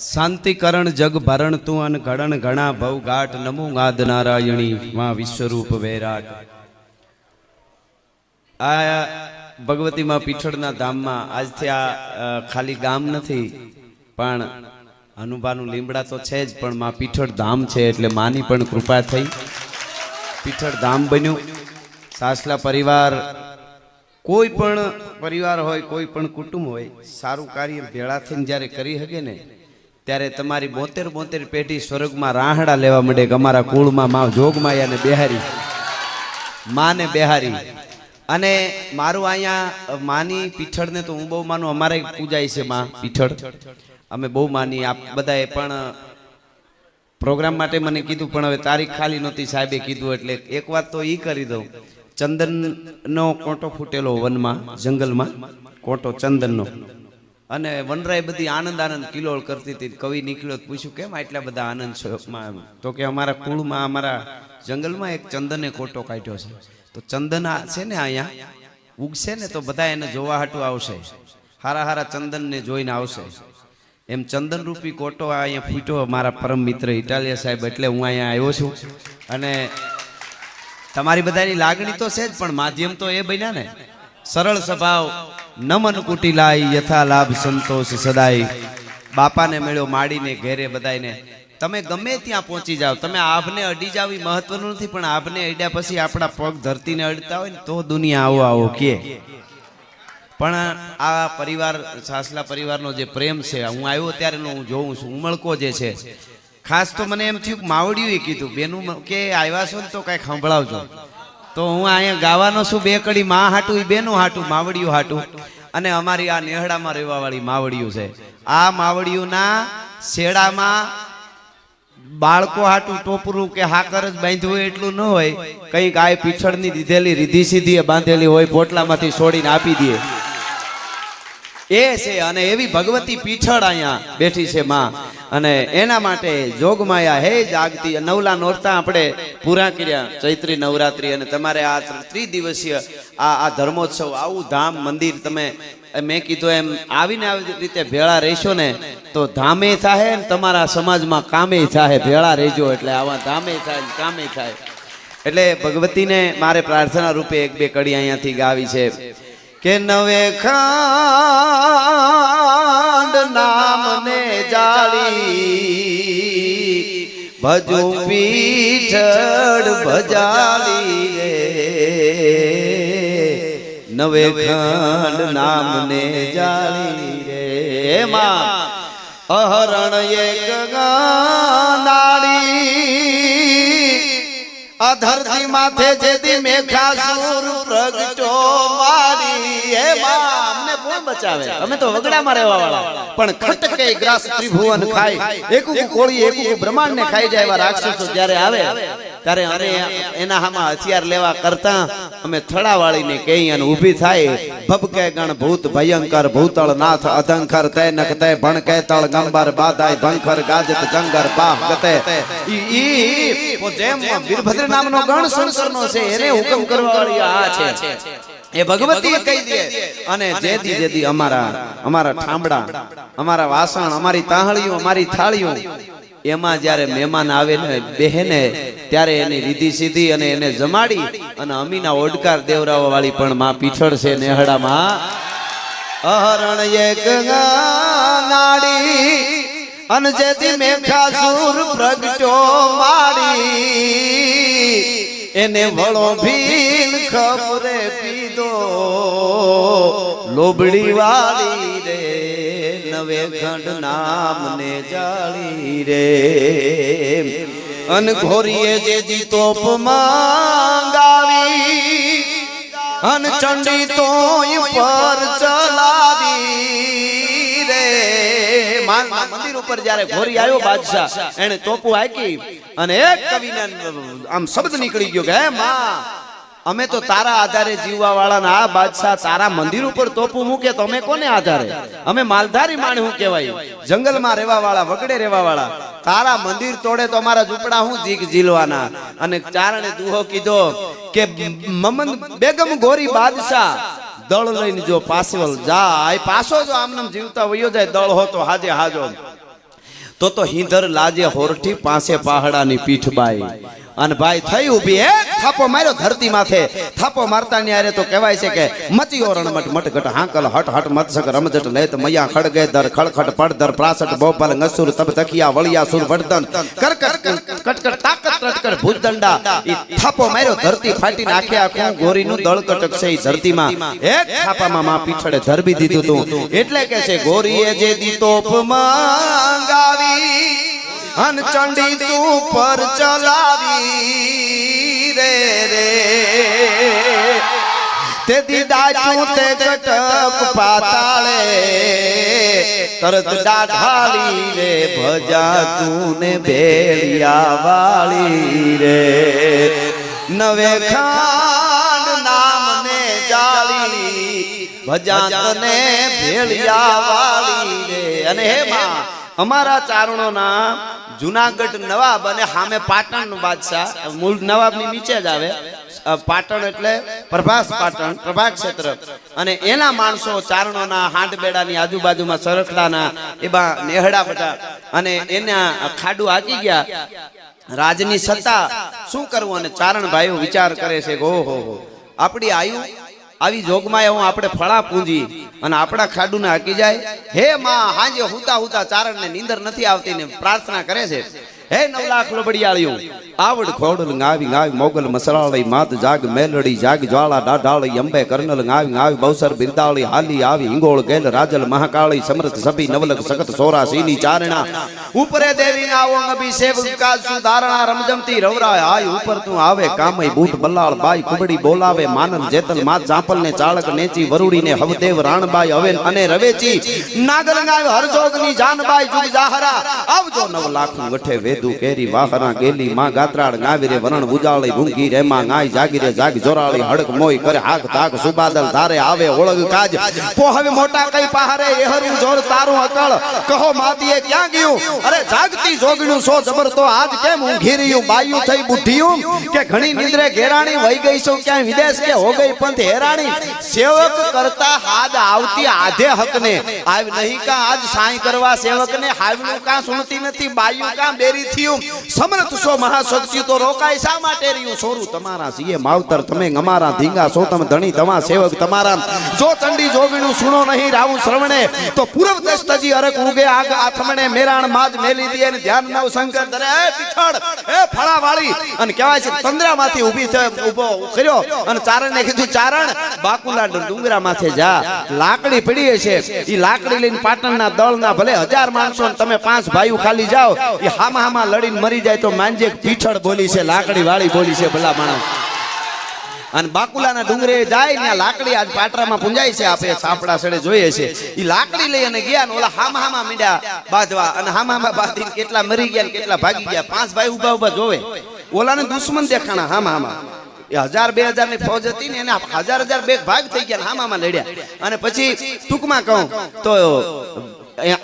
શાંતિકરણ જગ ભરણ તું અન ઘડણ ઘણા ભવ ઘાટ નમો ગાદ નારાયણી માં વિશ્વરૂપ વૈરાટ। આ ભગવતી માં પીઠળના ધામમાં આજથી આ ખાલી ગામ નથી પણ હનુભાનું લીમડા તો છે જ, પણ માં પીઠળ ધામ છે એટલે માની પણ કૃપા થઈ પીઠળ ધામ બન્યું। સાસલા પરિવાર, કોઈ પણ પરિવાર હોય, કોઈ પણ કુટુંબ હોય, સારું કાર્ય ભેળા થઈને જ્યારે કરી શકે ને ત્યારે તમારી 72 પેઢી સ્વર્ગમાં રાહડા લેવા માંડે કે અમારા કુળમાં માં જોગમાયાને બેહારી, માને બેહારી। અને મારું અહીંયા માની પીઠળને તો હું બહુ માનું, અમારે પૂજાય છે માં પીઠળ, અમે બહુ માની। આપ બધાએ પણ પ્રોગ્રામ માટે મને કીધું, પણ હવે તારીખ ખાલી નહોતી, સાહેબે કીધું એટલે એક વાત તો ઈ કરી દઉં। ચંદનનો કોટો ફૂટેલો વનમાં, જંગલમાં કોટો ચંદનનો, અને વનરાય બધી આનંદ આનંદ કિલોળ કરતી હતી। કવિ નીકળ્યો, પૂછ્યું કેમ આટલા બધા આનંદ શોકમાં? તો કે અમારા કુળમાં, અમારા જંગલમાં એક ચંદને કોટો કાઢ્યો છે, તો ચંદન છે ને અહીંયા ઉગશે ને તો બધા એને જોવા હાટું આવશે, હારા હારા ચંદનને જોઈને આવશે। એમ ચંદન રૂપી કોટો અહીંયા ફૂટ્યો મારા પરમ મિત્ર ઇટાલિયા સાહેબ, એટલે હું અહીંયા આવ્યો છું। અને તમારી બધાની લાગણી તો છે જ, પણ માધ્યમ તો એ બન્યા ને, સરળ સ્વભાવ નમન કુટિલાય યથા લાભ સંતોષ સદાય। બાપાને મળ્યો માડીને ઘેરે બધાને, તમે ગમે ત્યાં પહોંચી જાઓ, તમે આભને અડી જાવ એ મહત્વનું નથી, પણ આભને અડ્યા પછી આપણા પગ ધરતીને અડતા હોય ને તો દુનિયા આવો આવો કે। પણ આ પરિવાર, સાસલા પરિવારનો જે પ્રેમ છે, હું આવ્યો ત્યારે હું જોઉં છું, ઉમળકો જે છે ખાસ તો મને એમ થયું માવડિયું કીધું બેનું કે આવ્યા છો ને તો કઈક સંભળાવજો, તો હું અહીંયા ગાવાનો છું 2 કડી, માં હાટું એ બેનું હાટું, માવડિયું હાટું। અને અમારી આ નેહડામાં રહેવા વાળી માવડિયું છે, આ માવડિયુંના શેડામાં બાળકો હાટું ટોપરું કે હાકર જ બાંધ્યું હોય એટલું ન હોય, કઈક આ પીછળની દીધેલી રીધી સીધી બાંધેલી હોય, પોટલામાંથી છોડીને આપી દે એ છે। અને એવી ભગવતી પીછળ અહીંયા બેઠી છે માં, અને એના માટે જોગમાયા હે જાગતી। 9 નોરતા આપણે પૂરા કર્યા, ચૈત્રી નવરાત્રી, અને તમારે આ 3 દિવસીય આ ધર્મોત્સવ, આવું ધામ મંદિર તમે, મેં કીધું એમ આવીને આવી રીતે ભેળા રહેશો ને તો ધામે થાય ને તમારા સમાજમાં કામે થાય, ભેળા રહેજો એટલે આવા ધામે થાય કામે થાય। એટલે ભગવતીને મારે પ્રાર્થના રૂપે 1-2 કડી અહીંયાથી ગાવી છે કે નવે ખાંડ નામને જાળી ભજુ પીઠળ ભજાલી રે, નવે ખંડ નામને જાળી રે માં અહરણ એક નાળી આ ધરતી માથે જેદી મેઘાસુર પ્રગટો મારી। હે માં અમને કોણ બચાવે? અમે તો વગડામાં રહેવા વાળા, પણ ખટકે ગ્રાસ ત્રિભુવન ખાય, એકુ કોળી એકુ બ્રહ્માંડ ને ખાઈ જાય એવા રાક્ષસો જ્યારે આવે ત્યારે અમે એના હામાં હથિયાર લેવા કરતા અમે થડાવાળીને કહી અને ઊભી થાય, ભબકે ગણ ભૂત ભયંકર ભૂતળ નાથ અધંકર તે નક તે ભણકે તળ ગંબર બાધાય ભંખર ગાજત જંગર બાહ ગતે। ઈ જેમ વીરભદ્ર નામનો ગણ શંકરનો છે, એને હુકમ કરવા વાળી આ છે, એ ભગવતી કહી દે। અને જેદી જેદી અમારા ઠામડા, અમારા વાસણ, અમારી તાહળીઓ, અમારી થાળીઓ, એમાં જ્યારે મહેમાન આવે ને બેહને ત્યારે એની રીધી સીધી અને એને જમાડી અને અમીના ઓડકાર દેવરાવા વાળી પણ માં પીઠળ છે નેહડામાં। અહરણ એક નાડી અન જેથી મેઘાસુર પ્રગટો માડી, એને વળો ભીલ ખબરે પીધો લોબડી વાળી રે, નવે ખંડ નામને જાળી રે। અન ઘોરીએ જેદી તોપ મંગાવી અન ચંડી તોય પર ચલાવી રે। મંદિર ઉપર જ્યારે ઘોરી આવ્યો બાદશાહ, એને તોપું હાકી અને એક કવિને આમ શબ્દ નીકળી ગયો કે હે માં અમે તો તારા આધારે જીવવા વાળા, આ બાદશાહ તારા મંદિર ઉપર તોપું મૂકે તો અમે કોને આધારે? અમે માલધારી માણસ હું કહેવાય, જંગલમાં રહેવા વાળા, વગડે રહેવા વાળા, તારા મંદિર તોડે તો અમારા ઝૂંપડા હું જીક ઝીલવાના। અને ચારણે દુહો કીધો કે મમન બેગમ ગોરી બાદશાહ દળ લઈને જો પાસવલ જાય, પાછો જો આમનામ જીવતા વયો જાય, દળ હો તો હાજે હાજો। તો હિંદર લાજે હોરઠી પાસે પહાડાની પીઠ બાઈ અને ભાઈ થઈ ઊભી એક થાપો માર્યો ધરતી માથે થાપો મારતા ની આરે તો કહેવાય છે કે મચિયો રણમટ મટગટ હાંકલ હટ હટ મતસક રમજટ લેત મૈયા ખડગે દર ખડખડ પડદર પ્રાસટ બોપલ ngસુર તબ તકિયા વળિયા સુર વર્ધન કરકટ કટકટ તાકત કટકટ ભૂતદંડા ઈ થાપો માર્યો ધરતી ફાટી નાખે આખું ગોરીનું દળ કટકશે ઈ ધરતીમાં એક થાપામાં માં પીછડે ધરબી દીધું તું એટલે કે છે ગોરીએ જે દી તોપ મંગાવી અન ચંડી તું પર ચલાવી રે રે તે દીદાચું તે કટક પાતાળે તરત દાઢાળી રે ભજા તું ને ભેળિયા વાળી રે નવે ખાંડ નામ ને જાળી ભજા તને ભેળિયા વાળી રે અને હે માં અમારા ચારણો ના જુનાગઢ નવાબ અને સામે પાટણ નો બાદશાહ મૂળ નવાબ ની નીચે જ આવે પાટણ એટલે પ્રભાસ પાટણ પ્રભાગ ક્ષેત્ર અને એના માણસો ચારણો ના હાંડબેડા ની આજુબાજુમાં સરખડાના એવા નેહડા બધા અને એના ખાડું હાકી ગયા રાજની સત્તા શું કરવું અને ચારણ ભાઈઓ વિચાર કરે છે કે ઓહો આપણી આયુ આવી જોગમાં હું આપણે ફળા પૂંજી અને આપણા ખાડુને હાકી જાય હે માં હાજે હુતા હુતા ચારણને નીંદર નથી આવતી ને પ્રાર્થના કરે છે હે 9 લાખ લોબડિયાળીઓ આવડ ખોડલ ગાવી ગાવી મોગલ મસરાળી માત જાગ મેલડી જાગ જ્વાળા ડાઢાળી અંબે કર્નલ ગાવી ગાવી બૌસર બિરદાળી હાલી આવી હિંગોળ ગેલ રાજલ મહાકાળી સમરથ સભી નવલક સખત સોરા સીની ચારણા ઉપરે દેવી ના ઓંગ અભિષેક કાજ સુધારણા રમજમતી રવરાય આય ઉપર તું આવે કામય બૂટ બલ્લાળ બાઈ કુબડી બોલાવે માનલ જેતલ માત જાપલ ને ચાળક નેચી વરુડી ને હવદેવ રાણબાઈ હવેન અને રવેચી નાગલ ગાવ હરજોગ ની જાનબાઈ જુગ જાહરા આવજો 9 લાખ ગઠે વેદુ કેરી વાહરા ગેલી માં ગાત્રાળ ગાવીરે વરણ ઉજાળી ભૂંગી રે માં ગાય જાગીરે જાગ જોરાળી હડક મોય કરે હાક તાક સુબાદલ ધારે આવે ઓળગ કાજ પો હવે મોટા કઈ પહારે એહરું જોર તારું અકળ કહો માતીએ ક્યાં ગયું અરે જાગતી જોગણું સો જબર તો આજ કેમ ઊંઘી રહ્યું બાયું થઈ બુઢિયું કે ઘણી નિંદ્રે ઘેરાણી વઈ ગઈ છો ક્યાં વિદેશ કે હો ગઈ પંથ હેરાણી સેવક કરતા હાદ આવતી આધે હકને આવ નહીં કા આજ સાઈ કરવા સેવકને હાવનું કા સુણતી નથી બાયું કા બેરી થયું સમર્થ સો મહાશક્તિ તો રોકાય શા માટે રહ્યું સોરું તમારા સીએ માવતર તમે અમારા ધીંગા સો તમે ધણી તમા સેવક તમારા જો ચંડી જોગણું સુણો નહીં રાવું શ્રવણે તો પૂર્વ દસ્તજી અરક ઉગે આગ આથમણે મેરાણ માજ મેલી દી અને ધ્યાન નવ શંકર ધરે એ પીઠળ એ ફળાવાળી અને કહેવાય છે તંદ્રામાંથી ઊભી ઊભો કર્યો અને ચારણને કીધું ચારણ બાકુલા ડુંગરા માથે જા લાકડી પડી છે ઈ લાકડી લઈને પાટણના દળના ભલે 1000 માણસો તમે 5 ભાઈઓ ખાલી જાઓ ઈ હામા હામા લડીને મરી જાય તો માંજે પીઠળ બોલી છે લાકડી વાળી બોલી છે ભલા માણસ અને બાકુલાના ડુંગરે જાય ને લાકડી આજ પાટરામાં પૂંજાય છે આપણે સાપડા સડે જોઈએ છે ઈ લાકડી લઈ અને ગયા ને ઓલા હામા હામા મીંડા બાંધવા અને હામા હામા બાંધીને કેટલા મરી ગયા ને કેટલા ભાગી ગયા 5 ભાઈ ઉભા ઉભા જોવે ઓલાને દુશ્મન દેખાણા હામા હામા 1000-2000 ની ફૌજ હતી ને એને 1000 બે ભાગ થઈ ગયા હામામાં લડ્યા અને પછી ટૂંકમાં કહું તો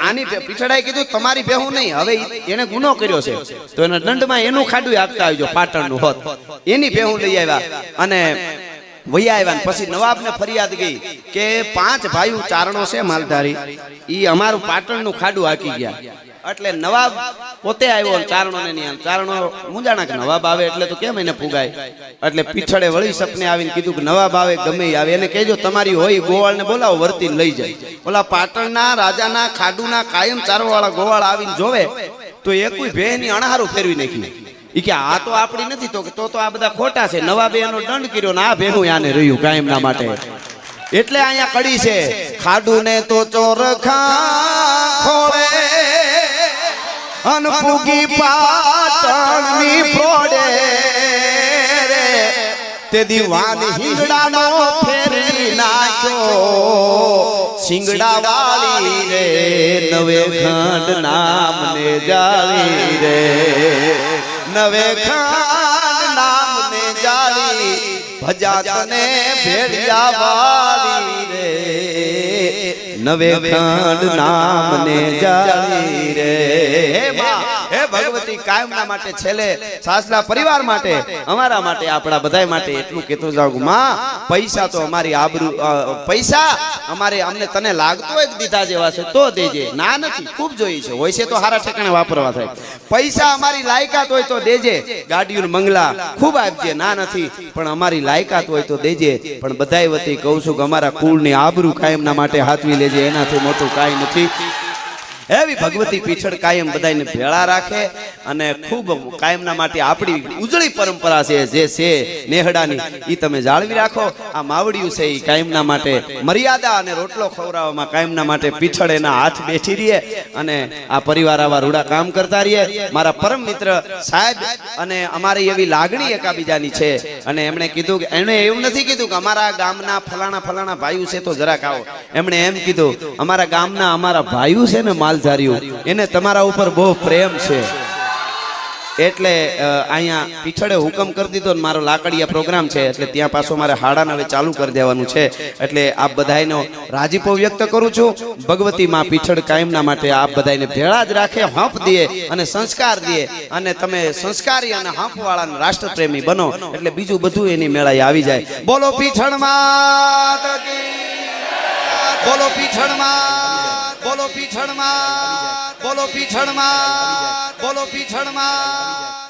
આની પીછડાએ કીધું તમારી ભેહું નહીં હવે એને ગુનો કર્યો છે તો એના દંડમાં એનું ખાડું આપતા આવજો પાટણનું હોત એની ભેહું લઈ આવ્યા અને વૈયા આવ્યા પછી નવાબને ફરિયાદ ગઈ કે 5 ભાઈઓ ચારણો છે માલધારી ઈ અમારું પાટણનું ખાડું હાકી ગયા એટલે નવાબ પોતે આવ્યો ચારણોને નહીં ચારણો મુંજાણા કે નવાબ આવે એટલે તો કેમ એને પુગાય એટલે પીછડે વળી સપને આવીને કીધું કે નવાબ આવે ગમે આવે એને કહેજો તમારી હોય ગોવાળને બોલાવો વર્તી લઈ જાય ઓલા પાટણના રાજાના ખાડુના કાયમ ચારવાળા ગોવાળ આવીને જોવે તો એકુય ભેની અણહારું ફેરવી નાખી ઈ કે આ તો આપણી નથી તો આ બધા ખોટા છે નવાબે એનો દંડ કર્યો ને આ ભેહું આને રહ્યું કાયમના માટે એટલે અહીંયા કડી છે ખાડુને તો ચોરખા ખોળે અનપુગી પાટણની પ્રોડે તે દીવાન હિંગડાનો ફેરી નાખ્યો સિંગડા વાળી રે નવે ખંડ નામને જાળી રે નવે ખંડ નામને જાળી ભજા તને ભેળિયા વાળી રે નવે ખંડ નામને જાળી રે હે ભગવતી કાયમના માટે છેલ્લે સાસલા પરિવાર માટે અમારા માટે આપણા બધાય માટે એટલું કહેતો જાઉં માં પૈસા તો અમારી આબરૂ પૈસા અમારે અમને તને લાગતો હોય દીધા જેવા છે તો દેજે ના નથી ખૂબ જોઈ છે હોય છે તો હારા ઠેકાણે વાપરવા થાય પૈસા અમારી લાયકાત હોય તો દેજે ગાડીઓ મંગલા ખૂબ આપજે ના નથી પણ અમારી લાયકાત હોય તો દેજે પણ બધાય વતી કહું છું કે અમારા કુળની આબરૂ કાયમના માટે હાથવી લેજે એનાથી મોટું કાંઈ નથી એવી ભગવતી પીછળ કાયમ બધાને ભેળા રાખે અને ખૂબ કાયમના માટે આપણી ઉજળી પરંપરા છે જે છે નેહડાની ઈ તમે જાળવી રાખો આ માવડિયું છે ઈ કાયમના માટે મર્યાદા અને રોટલો ખવડાવવામાં કાયમના માટે પીછળ એના હાથ બેઠી રહીએ અને આ પરિવાર આવા રૂડા કામ કરતા રહીએ મારા પરમ મિત્ર સાહેબ અને અમારી એવી લાગણી એકાબીજાની છે અને એમણે કીધું કે એમણે એવું નથી કીધું કે અમારા ગામના ફલાણા ભાઈઓ છે તો જરાક આવો એમણે એમ કીધું અમારા ગામના અમારા ભાઈઓ છે ને માલધારીઓ એને તમારા ઉપર બહુ પ્રેમ છે એટલે અહીંયા પીછળે હુકમ કરી દીધો ને મારો લાકડીયા પ્રોગ્રામ છે એટલે ત્યાં પાછો મારે હાડાને હવે ચાલુ કરી દેવાનું છે એટલે આપ બધાયનો રાજીપો વ્યક્ત કરું છું ભગવતી માં પીછળ કાયમના માટે આપ બધાયને ભેળા જ રાખે હંપ દે અને સંસ્કાર દે અને તમે સંસ્કારી અને હંપવાળા અને રાષ્ટ્રપ્રેમી બનો એટલે બીજું બધું એની મેળાએ આવી જાય બોલો પીછળ માત કી બોલો પીછળ માત બોલો પીછળ માત બોલો પીછળ માત બોલો પીછળ માત